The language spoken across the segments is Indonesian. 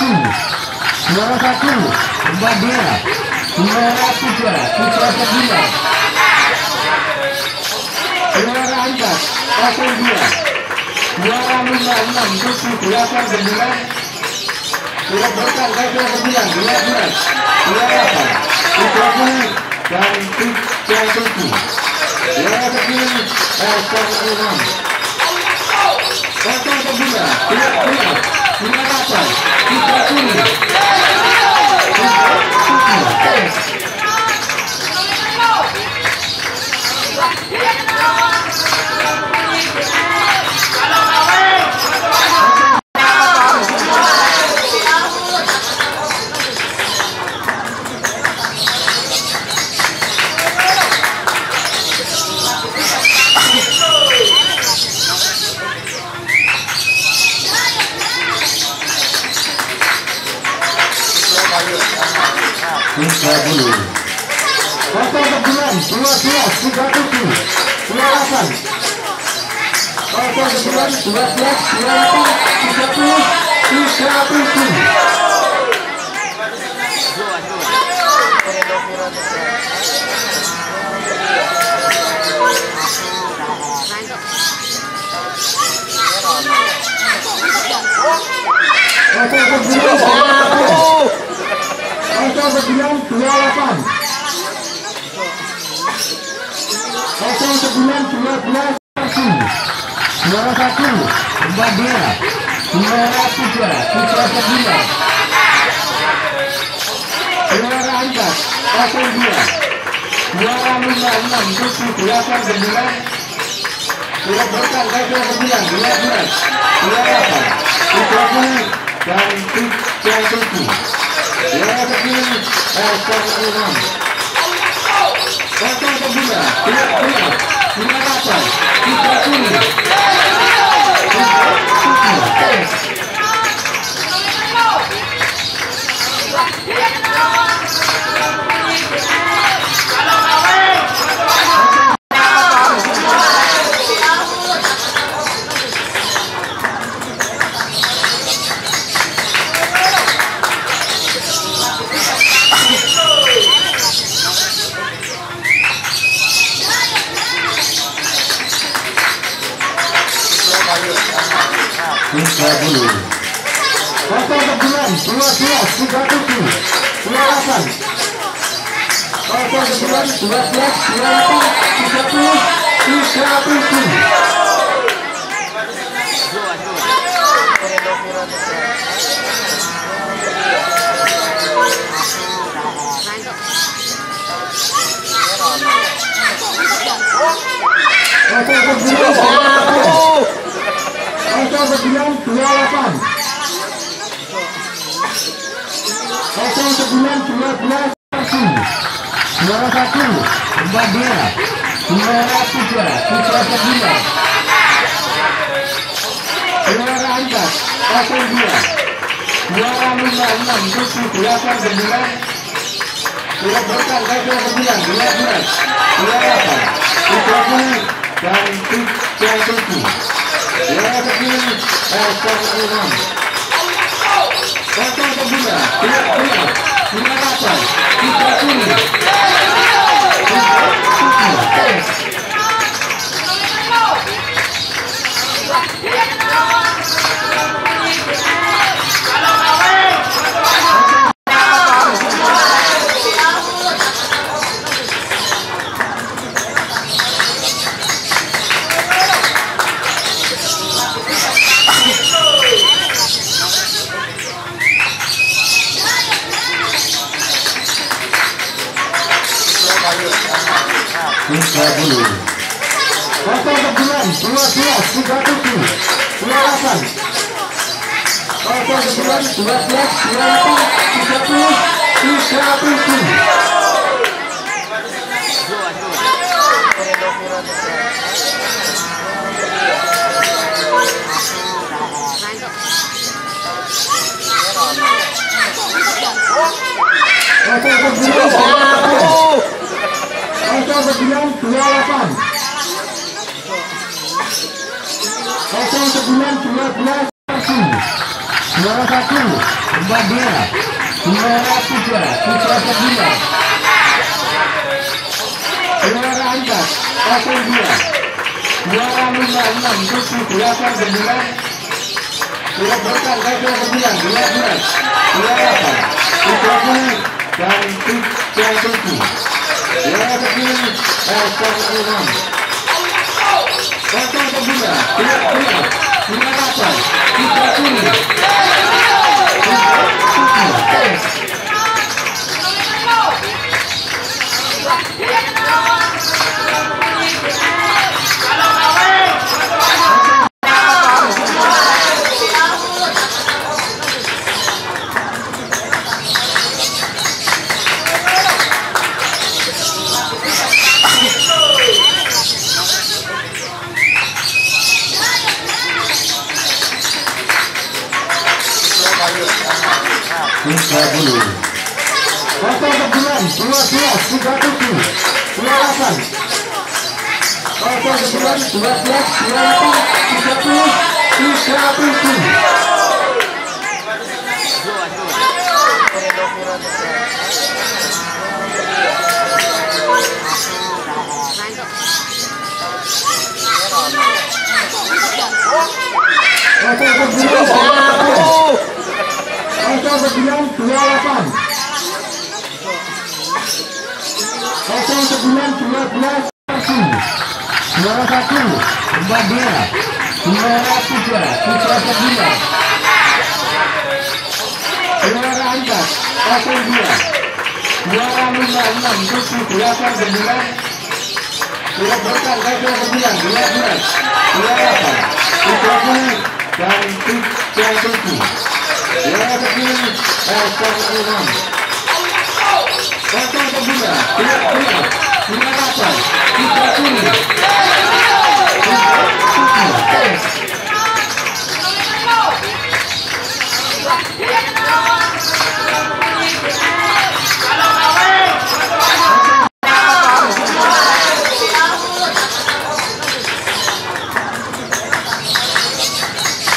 Juara 1 Mbak Dea. Juara 3 Putra Sabila. Juara 4 Pasal 2. Juara 56 Tujuh 8 9. Surat berkah Gajah 9 12. Juara 8 Putra Kuning dan Putra Tujuh. Juara 9 Pasal 6. Pasal 9 Juara 8 Putra Kuning. Pasal 9 12 37 28. Pasal 9 12 28 30 37. Pasal 9 28. Pasal 9 12. Juara 1 Mbak Dea. Juara 3 Putra Sabila. Juara 4 Pasal 2. Juara 56 Tujuh 8 9. Surat berkah Gajah 9 12. Juara 8 Putra Kuning dan Putra Tujuh. Juara 9 Pasal 6. Pasal 9 Juara 8 Putra Kuning. Pasal 9 12 37 28. Pasal 9 12 28 30 37. Pasal 9 28. Pasal 9 12. Juara 1 Mbak Dea. Juara 3 Putra Sabila. Juara 4 Pasal 2. Juara 56 Tujuh 8 9. Surat berkah Gajah 9 12. Juara 8 Putra Kuning dan Putra Tujuh. Juara 9 Pasal 6. Pasal 9 Juara 8 Putra Kuning. Pasal 9 12 37 28. Pasal 9 12 28 30 37. Pasal 9 28. Pasal 9 12. Juara 1 Tambah 2. Juara 3. Putra 9. Juara 4. 02. Juara 56. 78 9. Juara berkah 29. 12. Juara 8. Putra 10 dan Putra 7. Juara 10. Putra 6. Putra 9. Juara 8. Putra 10. Juara 1. Tambah 2. Juara 3. Putra 9. Juara 4. 02. Juara 56. 78 9. Juara berkah 29. 12. Juara 8. Putra 10 dan Putra 7. Juara 10. Putra 6. Putra 9. Juara 8. Putra 10. Juara 1. Tambah 2. Juara 3. Putra 9. Juara 4.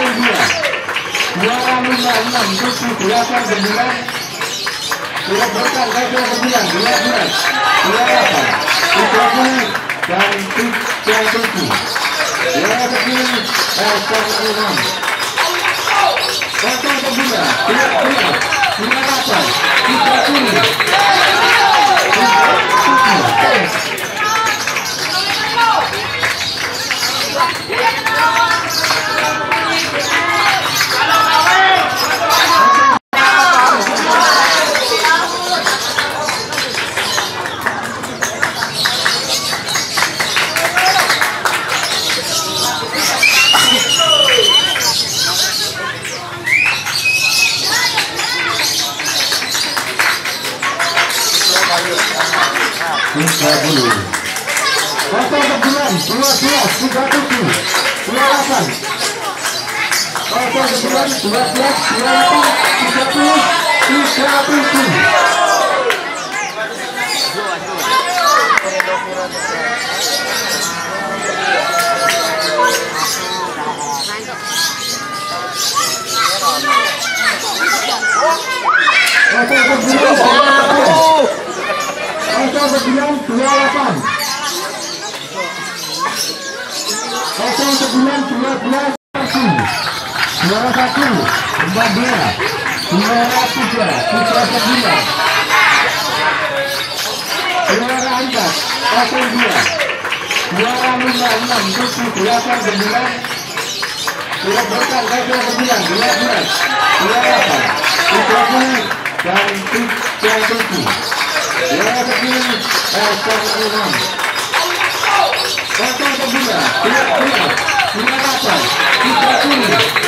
02. Juara 56. 78 9. Juara berkah 29. 12. Juara 8. Putra 10 dan Putra 7. Juara 10. Putra 6. Putra 9. Juara 8. Putra 10. Juara 1, tambah 2, juara 3, Juara angkat 02. Juara 56 78 9. Surat berkah 29 12 28 30 dan 37. Juara terpilih 06 09 12 28 30.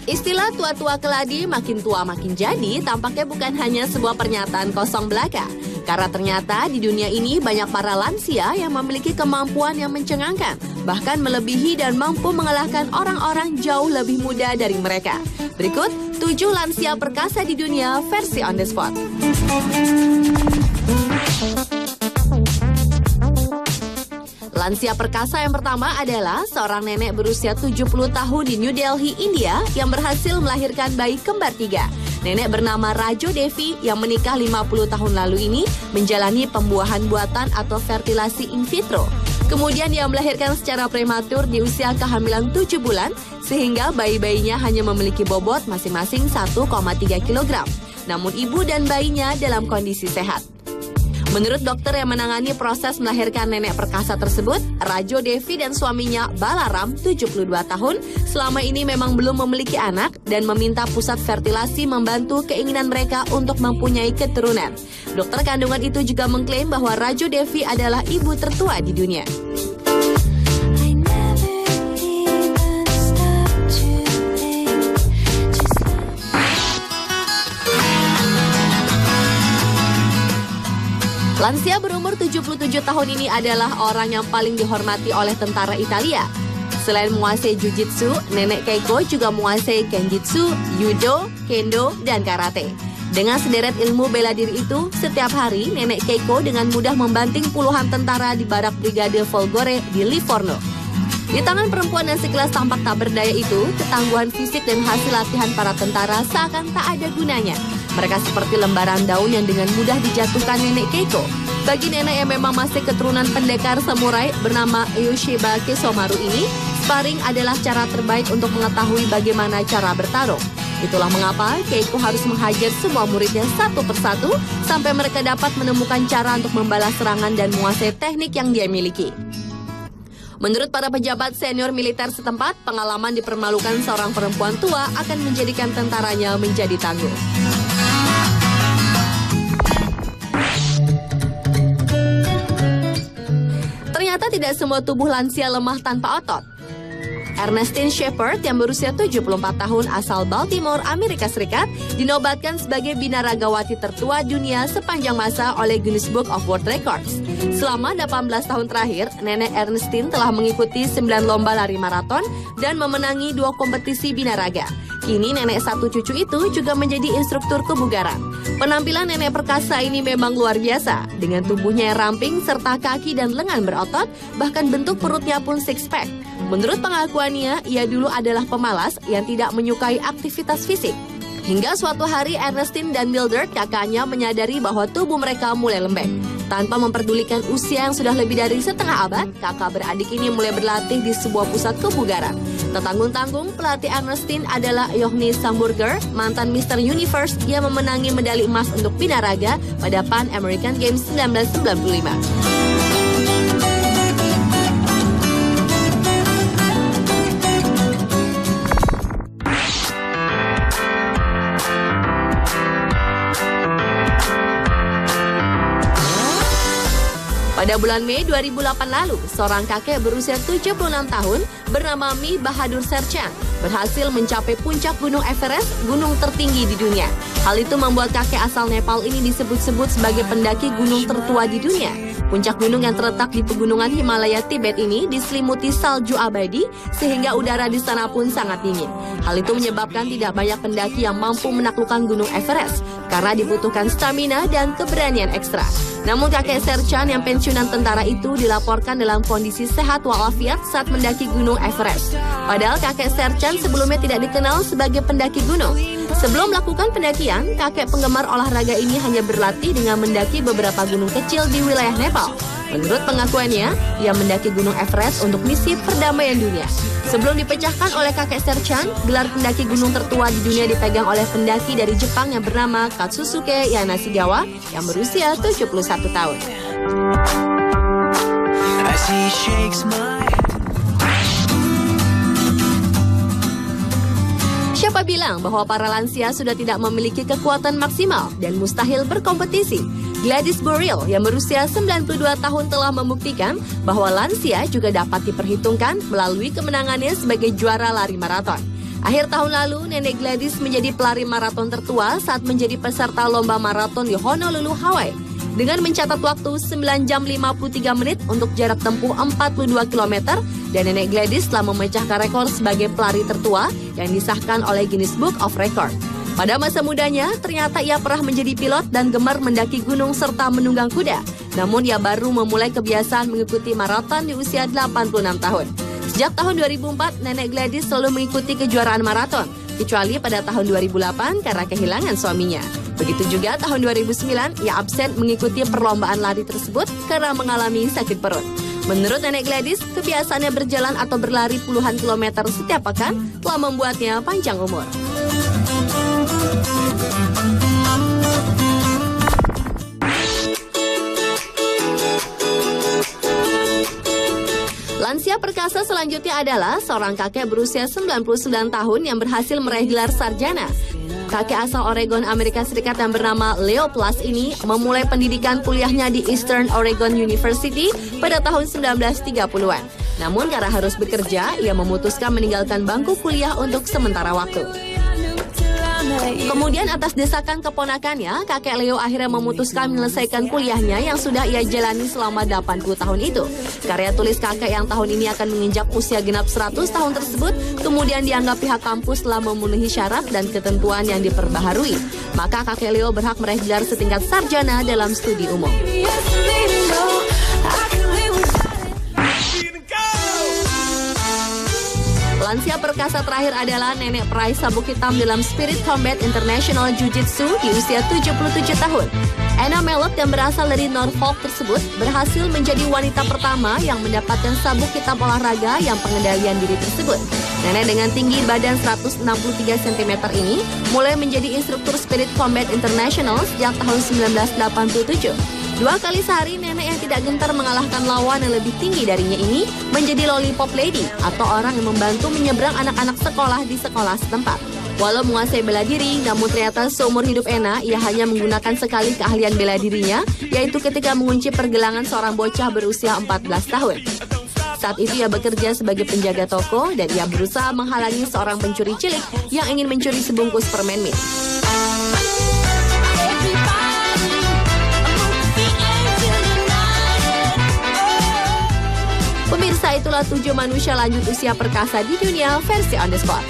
Istilah tua-tua keladi makin tua makin jadi tampaknya bukan hanya sebuah pernyataan kosong belaka. Karena ternyata di dunia ini banyak para lansia yang memiliki kemampuan yang mencengangkan, bahkan melebihi dan mampu mengalahkan orang-orang jauh lebih muda dari mereka. Berikut 7 lansia perkasa di dunia versi on the spot. Lansia perkasa yang pertama adalah seorang nenek berusia 70 tahun di New Delhi, India yang berhasil melahirkan bayi kembar 3. Nenek bernama Rajo Devi yang menikah 50 tahun lalu ini menjalani pembuahan buatan atau fertilasi in vitro. Kemudian dia melahirkan secara prematur di usia kehamilan 7 bulan sehingga bayi-bayinya hanya memiliki bobot masing-masing 1,3 kg. Namun ibu dan bayinya dalam kondisi sehat. Menurut dokter yang menangani proses melahirkan nenek perkasa tersebut, Rajo Devi dan suaminya Balaram, 72 tahun, selama ini memang belum memiliki anak dan meminta pusat fertilasi membantu keinginan mereka untuk mempunyai keturunan. Dokter kandungan itu juga mengklaim bahwa Rajo Devi adalah ibu tertua di dunia. Lansia berumur 77 tahun ini adalah orang yang paling dihormati oleh tentara Italia. Selain menguasai Jiu-Jitsu, Nenek Keiko juga menguasai Kenjutsu, Judo, Kendo, dan Karate. Dengan sederet ilmu bela diri itu, setiap hari Nenek Keiko dengan mudah membanting puluhan tentara di barak Brigade Folgore di Livorno. Di tangan perempuan yang sekilas tampak tak berdaya itu, ketangguhan fisik dan hasil latihan para tentara seakan tak ada gunanya. Mereka seperti lembaran daun yang dengan mudah dijatuhkan Nenek Keiko. Bagi nenek yang memang masih keturunan pendekar samurai bernama Yoshiba Kesomaru ini, sparring adalah cara terbaik untuk mengetahui bagaimana cara bertarung. Itulah mengapa Keiko harus menghajar semua muridnya satu persatu sampai mereka dapat menemukan cara untuk membalas serangan dan menguasai teknik yang dia miliki. Menurut para pejabat senior militer setempat, pengalaman dipermalukan seorang perempuan tua akan menjadikan tentaranya menjadi tangguh. Ternyata tidak semua tubuh lansia lemah tanpa otot. Ernestine Shepard yang berusia 74 tahun asal Baltimore, Amerika Serikat, dinobatkan sebagai binaragawati tertua dunia sepanjang masa oleh Guinness Book of World Records. Selama 18 tahun terakhir, Nenek Ernestine telah mengikuti 9 lomba lari maraton dan memenangi 2 kompetisi binaraga. Kini nenek satu cucu itu juga menjadi instruktur kebugaran. Penampilan nenek perkasa ini memang luar biasa, dengan tubuhnya yang ramping serta kaki dan lengan berotot, bahkan bentuk perutnya pun six pack. Menurut pengakuannya, ia dulu adalah pemalas yang tidak menyukai aktivitas fisik. Hingga suatu hari Ernestine dan Mildred kakaknya menyadari bahwa tubuh mereka mulai lembek. Tanpa memperdulikan usia yang sudah lebih dari setengah abad, kakak beradik ini mulai berlatih di sebuah pusat kebugaran. Tak tanggung-tanggung, pelatih Ernestine adalah Johannes Samburger, mantan Mr. Universe yang memenangi medali emas untuk binaraga pada Pan American Games 1995. Pada bulan Mei 2008 lalu, seorang kakek berusia 76 tahun bernama Mi Bahadur Serchan berhasil mencapai puncak Gunung Everest, gunung tertinggi di dunia. Hal itu membuat kakek asal Nepal ini disebut-sebut sebagai pendaki gunung tertua di dunia. Puncak gunung yang terletak di pegunungan Himalaya Tibet ini diselimuti salju abadi sehingga udara di sana pun sangat dingin. Hal itu menyebabkan tidak banyak pendaki yang mampu menaklukkan Gunung Everest karena dibutuhkan stamina dan keberanian ekstra. Namun kakek Serchan yang pensiunan tentara itu dilaporkan dalam kondisi sehat walafiat saat mendaki Gunung Everest. Padahal kakek Serchan sebelumnya tidak dikenal sebagai pendaki gunung. Sebelum melakukan pendakian, kakek penggemar olahraga ini hanya berlatih dengan mendaki beberapa gunung kecil di wilayah Nepal. Menurut pengakuannya, ia mendaki Gunung Everest untuk misi perdamaian dunia. Sebelum dipecahkan oleh kakek Serchan, gelar pendaki gunung tertua di dunia dipegang oleh pendaki dari Jepang yang bernama Katsusuke Yanashigawa yang berusia 71 tahun. Siapa bilang bahwa para lansia sudah tidak memiliki kekuatan maksimal dan mustahil berkompetisi? Gladys Burrill yang berusia 92 tahun telah membuktikan bahwa lansia juga dapat diperhitungkan melalui kemenangannya sebagai juara lari maraton. Akhir tahun lalu, Nenek Gladys menjadi pelari maraton tertua saat menjadi peserta lomba maraton di Honolulu, Hawaii. Dengan mencatat waktu 9 jam 53 menit untuk jarak tempuh 42 km, dan Nenek Gladys telah memecahkan rekor sebagai pelari tertua yang disahkan oleh Guinness Book of Record. Pada masa mudanya, ternyata ia pernah menjadi pilot dan gemar mendaki gunung serta menunggang kuda. Namun ia baru memulai kebiasaan mengikuti maraton di usia 86 tahun. Sejak tahun 2004, Nenek Gladys selalu mengikuti kejuaraan maraton, kecuali pada tahun 2008 karena kehilangan suaminya. Begitu juga tahun 2009, ia absen mengikuti perlombaan lari tersebut karena mengalami sakit perut. Menurut Nenek Gladys, kebiasaannya berjalan atau berlari puluhan kilometer setiap pekan telah membuatnya panjang umur. Lansia perkasa selanjutnya adalah seorang kakek berusia 99 tahun yang berhasil meraih gelar sarjana. Kakek asal Oregon, Amerika Serikat yang bernama Leo Plus ini memulai pendidikan kuliahnya di Eastern Oregon University pada tahun 1930-an. Namun karena harus bekerja, ia memutuskan meninggalkan bangku kuliah untuk sementara waktu. Kemudian atas desakan keponakannya, kakek Leo akhirnya memutuskan menyelesaikan kuliahnya yang sudah ia jalani selama 80 tahun itu. Karya tulis kakek yang tahun ini akan menginjak usia genap 100 tahun tersebut kemudian dianggap pihak kampus telah memenuhi syarat dan ketentuan yang diperbaharui. Maka kakek Leo berhak meraih gelar setingkat sarjana dalam studi umum. Lansia perkasa terakhir adalah Nenek peraih sabuk hitam dalam Spirit Combat International Jiu-Jitsu di usia 77 tahun. Anna Mellot yang berasal dari Norfolk tersebut berhasil menjadi wanita pertama yang mendapatkan sabuk hitam olahraga yang pengendalian diri tersebut. Nenek dengan tinggi badan 163 cm ini mulai menjadi instruktur Spirit Combat International sejak tahun 1987. 2 kali sehari, nenek yang tidak gentar mengalahkan lawan yang lebih tinggi darinya ini menjadi lollipop lady atau orang yang membantu menyeberang anak-anak sekolah di sekolah setempat. Walau menguasai bela diri, namun ternyata seumur hidup Anna, ia hanya menggunakan sekali keahlian bela dirinya, yaitu ketika mengunci pergelangan seorang bocah berusia 14 tahun. Saat itu ia bekerja sebagai penjaga toko dan ia berusaha menghalangi seorang pencuri cilik yang ingin mencuri sebungkus permen mie. Pemirsa, itulah 7 manusia lanjut usia perkasa di dunia versi On The Spot.